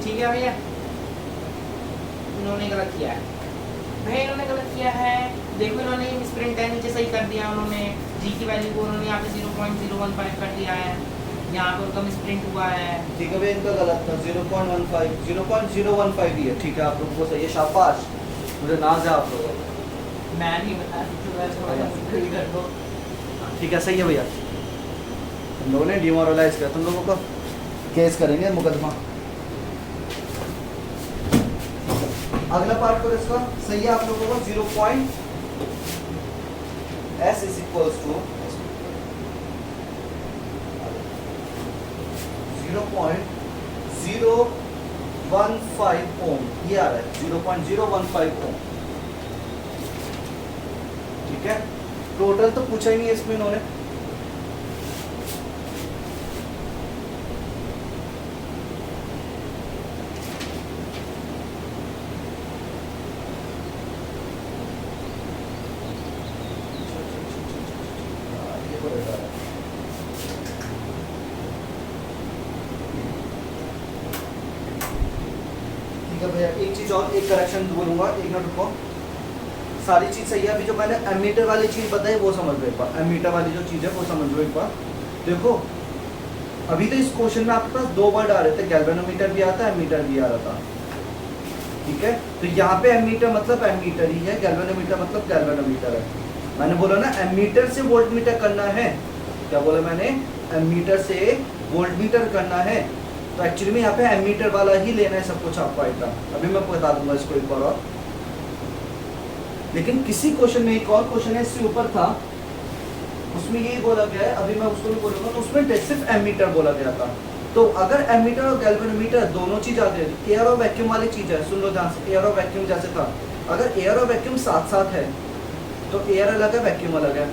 ठीक है भैया, इन्होंने गलत किया है भैया, इन्होंने गलत किया है। देखो इन्होंने स्प्रिंट है नीचे सही कर दिया, उन्होंने जी की वैल्यू को उन्होंने यहाँ पे 0.015 कर दिया है, यहाँ पे उनका स्प्रिंट हुआ है। ठीक है भैया, इनका गलत था, 0.15 0.015 ही है। ठीक है, आप लोगों को सही है, शाबाश, मुझे नाज है आप लोगों को। मैं नहीं बता सकती, कर दो। ठीक है, सही है भैया। तुम लोगों ने डिमोरलाइज किया, तुम लोगों को केस करेंगे, मुकदमा। अगला पार्ट करो इसका, सही है आप लोगों को। 0. S is equals to 0.015 ओम, ये आ रहा है 0.015 ओम। ठीक है, टोटल तो पूछा ही नहीं है इसमें इन्होंने। ठीक है भैया, एक चीज और, एक करेक्शन बोलूंगा, एक मिनट रुको। सारी चीज सही है, अभी जो मैंने एमीटर वाली चीज बताई वो समझ लो एक बार। एमीटर वाली जो चीज है वो समझ लो एक बार। देखो अभी तो इस क्वेश्चन में आपके पास दो वर्ड आ रहे थे, गैल्वेनोमीटर भी आता है, एमीटर भी आ रहा था। ठीक है, तो यहाँ पे एमीटर मतलब एमीटर ही है, गैल्वेनोमीटर मतलब गैल्वेनोमीटर है। मैंने बोला ना एमीटर से वोल्टमीटर करना है, क्या बोला मैंने, एमीटर से वोल्टमीटर करना है, तो एक्चुअली में यहाँ पे एमीटर वाला ही लेना है सब कुछ आपको आइटम। अभी मैं बता दूंगा इसको एक बार और। लेकिन किसी क्वेश्चन में, एक और क्वेश्चन है इससे ऊपर था, उसमें यही बोला गया है, अभी मैं उसको भी बोलूंगा, तो उसमें सिर्फ एमीटर बोला गया था। तो अगर एमीटर और गैल्वेनोमीटर दोनों चीज आ गई, एयर और वैक्यूम वाली चीज है, सुन लो ध्यान से, एयर और वैक्यूम जैसे था, अगर एयर और वैक्यूम साथ साथ है तो एयर अलग है, वैक्यूम अलग है।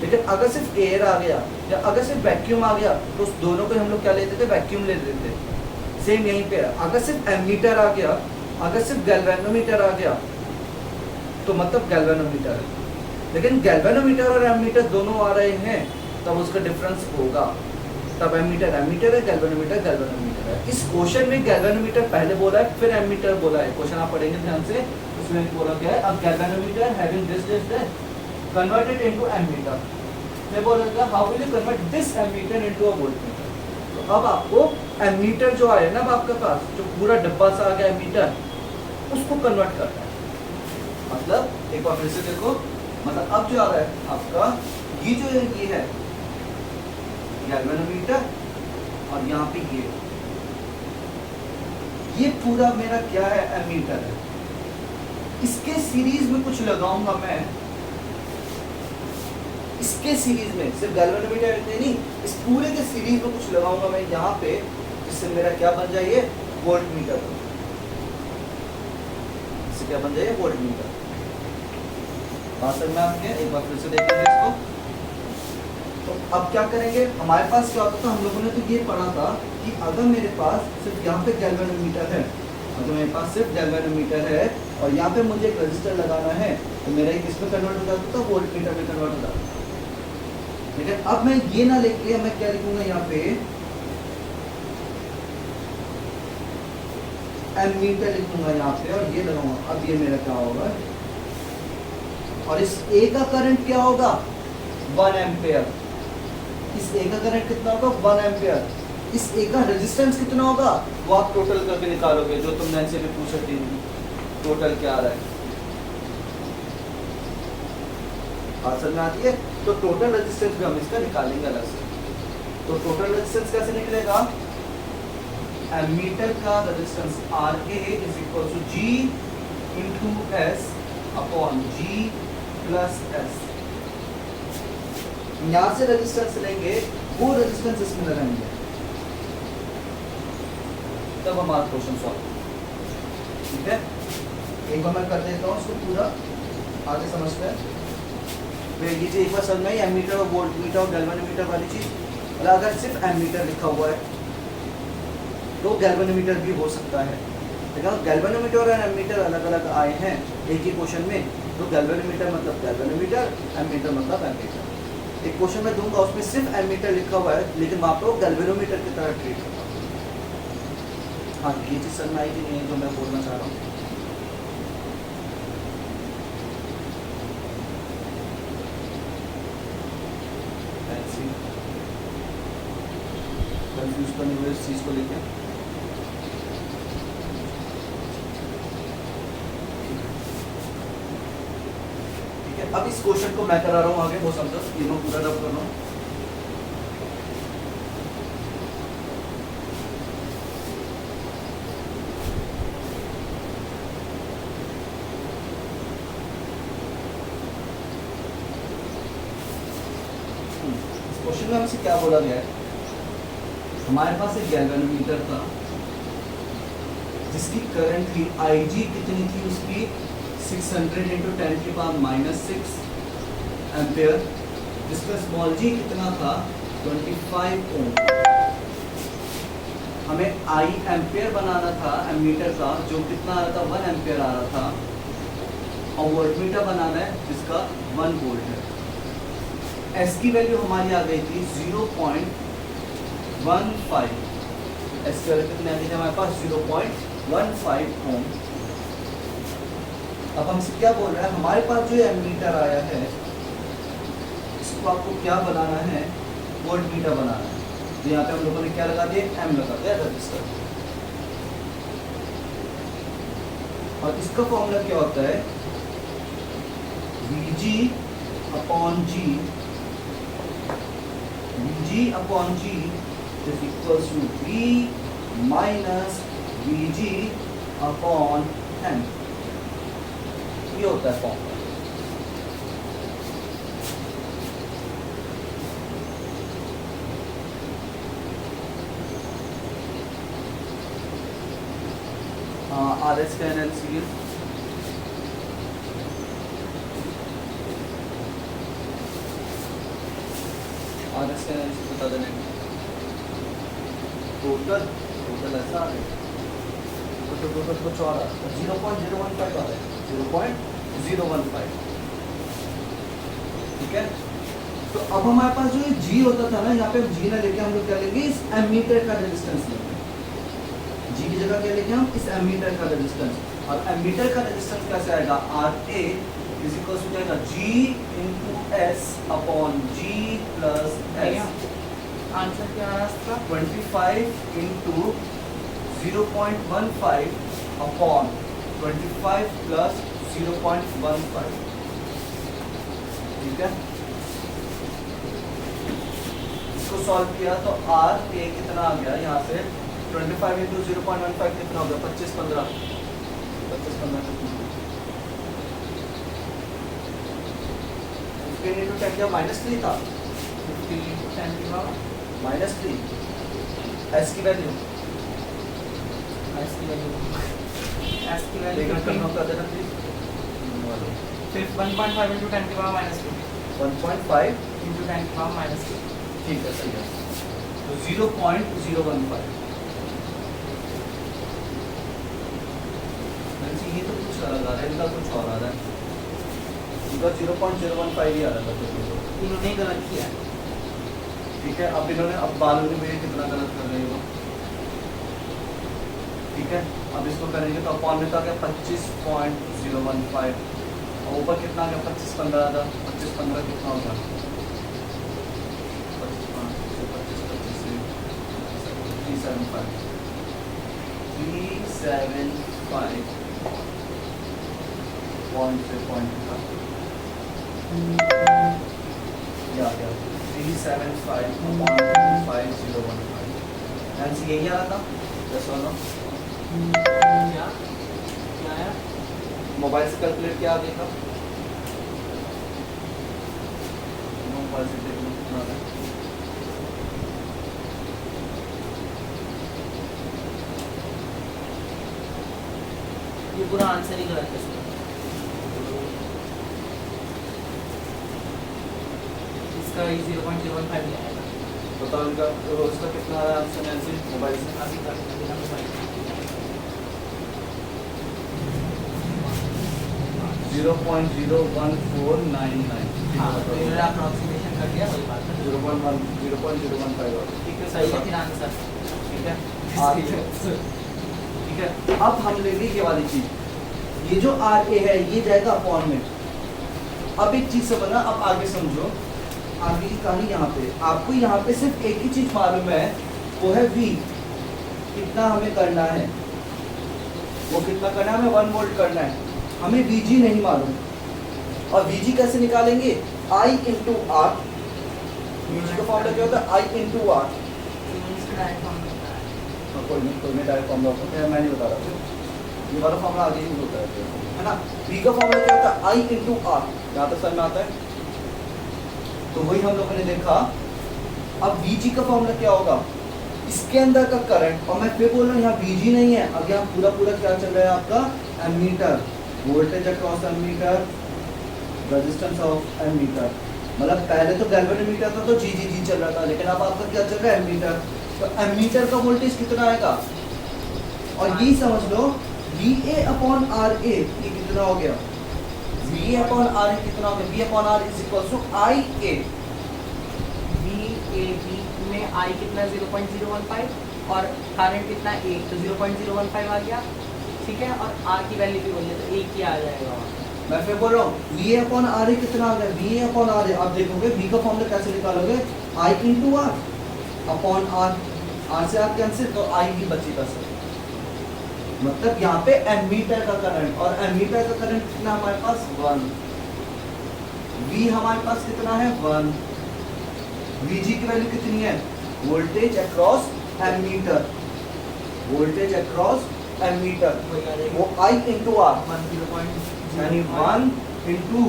लेकिन अगर सिर्फ एयर आ गया या अगर सिर्फ वैक्यूम आ गया तो उस दोनों को हम लोग क्या लेते थे, वैक्यूम ले लेते थे। सेम यहीं पे है, अगर सिर्फ एमीटर आ गया, अगर सिर्फ गैल्वेनोमीटर आ गया तो मतलब गैल्वेनोमीटर है। लेकिन गैल्वेनोमीटर और एमीटर दोनों आ रहे हैं तब उसका डिफरेंस होगा, तब एमीटर एमीटर है, गैल्वेनोमीटर गैल्वेनोमीटर है। इस क्वेश्चन में गैल्वेनोमीटर पहले बोला है, फिर एमीटर बोला है। क्वेश्चन आप पढ़ेंगे ध्यान से, उसमें बोला क्या है, अब galvanometer having this converted into ammeter, मैं बोलेगा how will you convert this ammeter into a voltmeter. तो अब आपको एमीटर जो आया ना, अब आपके पास जो पूरा डब्बा सा आ गया एमीटर, उसको कन्वर्ट करना है। मतलब एक बार फिर से देखो, मतलब अब जो आ रहा है आपका, ये जो है ये है गैल्वेनोमीटर और यहाँ पे ये पूरा मेरा क्या है, एमीटर है। इसके सीरीज में कुछ लगाऊंगा मैं, इसके सीरीज में सिर्फ गैल्वेनोमीटर नहीं, इस पूरे के सीरीज में कुछ लगाऊंगा मैं यहाँ पे, जिससे मेरा क्या बन जाए, वोल्टमीटर। इससे क्या बन जाए, वोल्टमीटर। बात समझ में आ गया? एक बार फिर से देखेंगे इसको। तो अब क्या करेंगे, हमारे पास क्या होता था, हम लोगों ने तो ये पढ़ा था कि अगर मेरे पास सिर्फ यहाँ पे गैल्वेनोमीटर है, अगर मेरे पास सिर्फ गैल्वेनोमीटर है और यहाँ पे मुझे एक रजिस्टर लगाना है, तो मेरा एक किस में कन्वर्ट हो जाता था, वोल्टमीटर में कन्वर्ट हो जाता। लेकिन अब मैं ये ना लेके मैं क्या लिखूंगा यहाँ पे, एमीटर लिखूंगा यहाँ पे और ये लगाऊंगा। अब ये मेरा क्या होगा, और इस ए का करंट क्या होगा, 1 एम्पेयर। इस ए का करंट कितना होगा, 1 एम्पेयर। इस ए का रेजिस्टेंस कितना होगा, वो आप टोटल करके निकालोगे, जो तुमने इनसे भी पूछा थी, टोटल क्या आ रहा है। बात समझ में आती है? तो टोटल रेजिस्टेंस भी हम इसका निकालेंगे अलग से। तो टोटल रेजिस्टेंस कैसे निकलेगा, एमीटर का resistance RA is equal to G into S upon G plus S। यहाँ से रेजिस्टेंस लेंगे, वो रेजिस्टेंस इसमें लगाएंगे, तब हमारा क्वेश्चन सॉल्व। ठीक है, एक बार मैं कर देता हूँ उसको पूरा, आगे समझते हैं। फिर ये एक बार समझ में एमीटर और वोल्टमीटर और गैल्वेनोमीटर वाली चीज। और अगर सिर्फ एमीटर लिखा हुआ है तो गैल्वेनोमीटर भी हो सकता है, लेकिन गैल्वेनोमीटर और एमीटर अलग अलग आए हैं एक ही क्वेश्चन में, तो गैल्वेनोमीटर मतलब गैल्वेनोमीटर, एमीटर मतलब एमीटर। एक क्वेश्चन में दूंगा उसमें सिर्फ एमीटर लिखा हुआ है, लेकिन वहाँ पर गैल्वेनोमीटर की तरह ट्रीट करता हूँ। हाँ, ये चीज़ समझ में आई कि नहीं जो मैं बोलना चाह रहा हूँ? कंफ्यूज करने हुए इस चीज़ को लेकर। ठीक है, अब इस क्वेश्चन को मैं करा रहा हूँ आगे, वो समझो, ये मैं पूरा डब कर रहा हूँ। इस क्वेश्चन में हमसे क्या बोला गया है, हमारे पास एक गैल्वेनोमीटर था जिसकी करंट थी IG कितनी थी उसकी 600 इंटू 10 की पावर -6 एम्पेयर, जिसका स्मॉल g कितना था 25 ओम। हमें I एम्पेयर बनाना था एमीटर का, जो कितना आ रहा था 1 एम्पेयर आ रहा था, और वोल्टमीटर बनाना है जिसका 1 वोल्ट है। S की वैल्यू हमारी आ गई थी 0.15। S की वैल्यू कितनी आ गई थी हमारे पास 0.15 ओम। अब हमसे क्या बोल रहा है, हमारे पास जो एमीटर आया है इसको आपको क्या बनाना है, वोल्टमीटर बनाना है। तो यहाँ पे हम लोगों ने क्या लगा दिया, M लगा दिया रजिस्टर। और इसका फॉर्मूला क्या होता है, VG upon G, VG upon G is equals to V minus VG upon M। ये होता है फॉर्मूला। RS का एनएलसी बता देने, टोटल ऐसा आ गया, टोटल कुछ और 0.015 आ रहा है, 0.015। ठीक है, तो अब हमारे पास जो G होता था ना, यहाँ पे G ना लेके हम लोग क्या लेंगे, इस एमीटर का रेजिस्टेंस लेंगे। G की जगह क्या लेंगे हम, इस एमीटर का रेजिस्टेंस। और एमीटर का रेजिस्टेंस कैसे आएगा, RA इज इक्वल टू जाएगा G into S upon G plus S। Answer क्या आ रहा है, 25 इंटू 0.15 अपॉन 25 प्लस 0.15। ठीक है, इसको सॉल्व किया तो RA कितना आ गया, यहाँ से 25 इंटू 0.15 कितना हो गया, 25-15 15 इंटू 10 क्या -3 था, 50 into 10 की पावर -3। S की वैल्यू S की वैल्यू लेकर करना कर देना प्लीज। 1.5 into 10 की पावर -2 1.5 into 10 की पावर -2। ठीक है, सही है। तो 0.015। ये तो कुछ अलग आ रहा है, इनका कुछ और आ रहा है, इनका 0.015 ही आ रहा था। तो इन्होंने गलत किया। ठीक है, अब इन्होंने, अब बालों ने मेरे कितना गलत कर रहे हो। ठीक है, अब इसको करेंगे तो अपॉन में तो आ गया 25.015, और ऊपर कितना आ गया 25-15 था। 25-15 कितना होगा, 375 ये आ गया 375.5015। आंसर यही आ रहा था, यस और नो। क्या आया, मोबाइल से कैलकुलेट किया आ गया था, परसेंटेज में कितना है? ये पूरा आंसर ही गलत है इसका। इसका 0.015 ले आएगा। बताओ इनका रोज का कितना है आंसर ऐसे मोबाइल से? अभी कर देना मोबाइल। 0.01499। हाँ तो ये अप्रॉक्सीमेशन कर दिया, वही बात है। 0.015 ठीक है, सही है फिर आंसर। ठीक है। ठीक है, अब हम लेंगे ये वाली चीज, ये जो आर ए है ये जाएगा अपॉन में। अब एक चीज समझना, अब आगे समझो, आगे की कहानी यहाँ पे आपको यहाँ पे सिर्फ एक ही चीज मालूम है, वो है V। कितना हमें करना है, वो कितना करना है, हमें 1 वोल्ट करना है, हमें VG नहीं मालूम। और VG कैसे निकालेंगे, I इंटू आर। VG का फॉर्मूला क्या होता है, I इंटू आर। कोई नहीं डायरेक्ट फॉर्मूला होता है, मैं नहीं बता रहा था, ये वाला फॉर्मूला आगे यूज होता है ना। V का फॉर्मूला क्या होता है, I इंटू आर। यहाँ तक समझ में आता है? तो वही हम लोगों ने देखा। अब VG का फॉर्मूला क्या होगा, इसके अंदर का करंट, और मैं फिर बोल रहा हूँ यहाँ VG नहीं है, अब यहाँ पूरा पूरा क्या चल रहा है आपका, ammeter, voltage across ammeter, resistance of ammeter. मतलब पहले तो गैल्वेनोमीटर था तो जी चल रहा था, लेकिन अब आपका क्या चल रहा है, एमीटर। तो एमीटर का वोल्टेज कितना आएगा, और ये समझ लो VA अपॉन RA ये कितना हो गया, VA अपॉन RA कितना हो गया, V upon R is equal to IA। VAB में I कितना 0.015 और करंट कितना 1, तो 0.015 आ गया। ठीक है, और R की वैल्यू भी बोलिए तो 1 ही आ जाएगा। मैं फिर बोल रहा हूँ VA अपॉन RA कितना आ गया, VA अपॉन RA। आप देखोगे V का फॉर्मूला कैसे निकालोगे, I into R upon R। R से R कैंसिल, तो I भी बचेगा सर। मतलब यहाँ पे एमीटर का करंट, और एमीटर का करंट कितना हमारे पास 1, V हमारे पास कितना है 1, VG की वैल्यू कितनी है, voltage across ammeter, voltage across ammeter, वो I इंटू R यानी 1 इंटू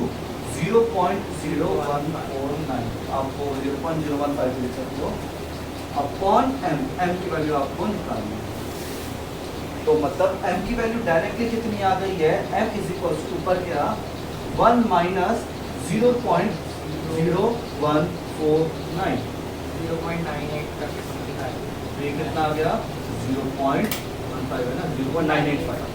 0.0149, आपको 0.015 लिख सकते हो, अपॉन M। M की वैल्यू आपको निकालनी है। तो मतलब M की वैल्यू डायरेक्टली कितनी आ गई है, M इज इक्वल टू ऊपर क्या 1 माइनस 0.0149, 0.98 तक समथिंग आएगा। तो ये कितना आ गया 0.15 है ना, 0.985।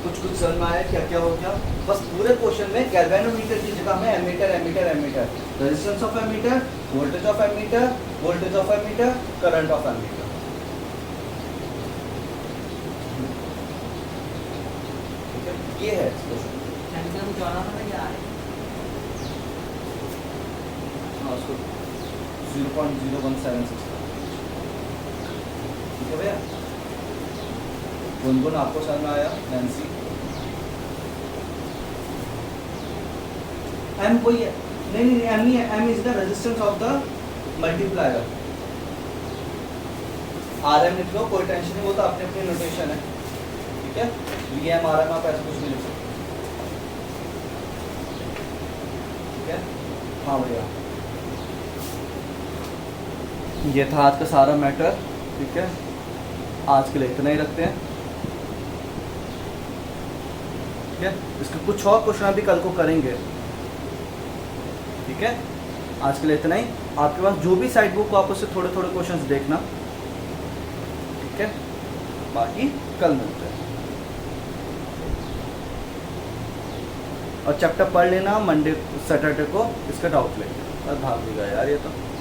कुछ समझ में आया क्या क्या हो गया। बस पूरे क्वेश्चन में गैल्वेनोमीटर की जगह में ammeter ammeter ammeter, resistance of ammeter, voltage of ammeter, voltage of ammeter, current of ammeter. ठीक है, ये है टेंशन जाना था या है हाँ उसको 0.0176। ठीक है भैया, गुनगुन आपको समझ में आया, नैन्सी M कोई है नहीं, M नहीं है, M is the resistance of the multiplier. RM लिख लो, कोई टेंशन नहीं, वो तो अपने अपनी नोटेशन है। ठीक है, VM RM आप ऐसा कुछ भी लिख सकते। ठीक है, हाँ भैया ये था आज का सारा मैटर। ठीक है, आज के लिए इतना ही रखते हैं। ठीक है, इसके कुछ और क्वेश्चन अभी कल को करेंगे। ठीक है, आज के लिए इतना ही। आपके पास जो भी साइड बुक हो आप उससे थोड़े थोड़े क्वेश्चंस देखना। ठीक है, बाकी कल मिलते हैं। और चैप्टर पढ़ लेना, मंडे सैटरडे को इसका डाउट लेंगे। भाग देगा यार ये तो।